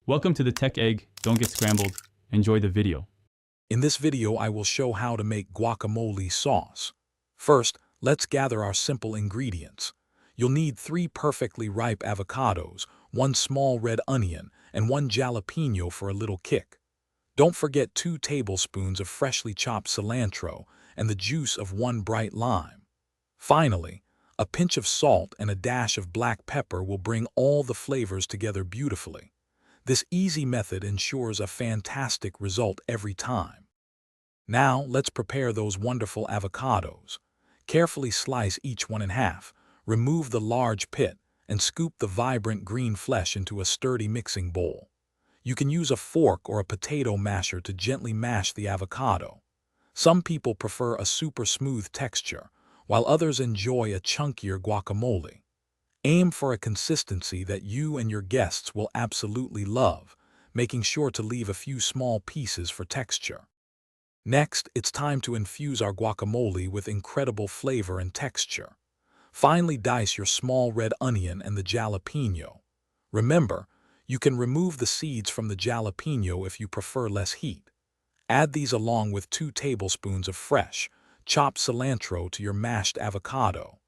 Welcome to the Tech Egg. Don't get scrambled. Enjoy the video. In this video, I will show how to make guacamole sauce. First, let's gather our simple ingredients. You'll need 3 perfectly ripe avocados, 1 small red onion, and 1 jalapeno for a little kick. Don't forget 2 tablespoons of freshly chopped cilantro and the juice of 1 bright lime. Finally, a pinch of salt and a dash of black pepper will bring all the flavors together beautifully. This easy method ensures a fantastic result every time. Now, let's prepare those wonderful avocados. Carefully slice each one in half, remove the large pit, and scoop the vibrant green flesh into a sturdy mixing bowl. You can use a fork or a potato masher to gently mash the avocado. Some people prefer a super smooth texture, while others enjoy a chunkier guacamole. Aim for a consistency that you and your guests will absolutely love, making sure to leave a few small pieces for texture. Next, it's time to infuse our guacamole with incredible flavor and texture. Finely dice your small red onion and the jalapeno. Remember, you can remove the seeds from the jalapeno if you prefer less heat. Add these along with 2 tablespoons of fresh, chopped cilantro to your mashed avocado.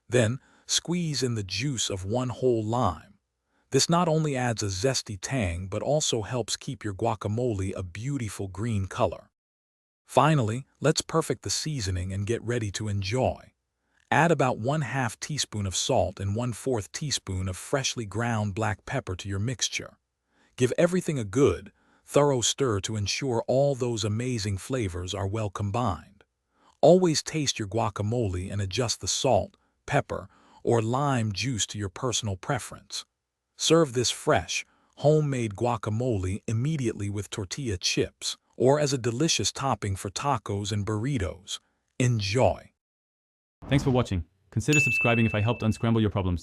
Then, squeeze in the juice of 1 whole lime. This not only adds a zesty tang but also helps keep your guacamole a beautiful green color. Finally, let's perfect the seasoning and get ready to enjoy. Add about 1/2 teaspoon of salt and 1/4 teaspoon of freshly ground black pepper to your mixture. Give everything a good, thorough stir to ensure all those amazing flavors are well combined. Always taste your guacamole and adjust the salt, pepper, or lime juice to your personal preference. Serve this fresh, homemade guacamole immediately with tortilla chips, or as a delicious topping for tacos and burritos. Enjoy! Thanks for watching. Consider subscribing if I helped unscramble your problems.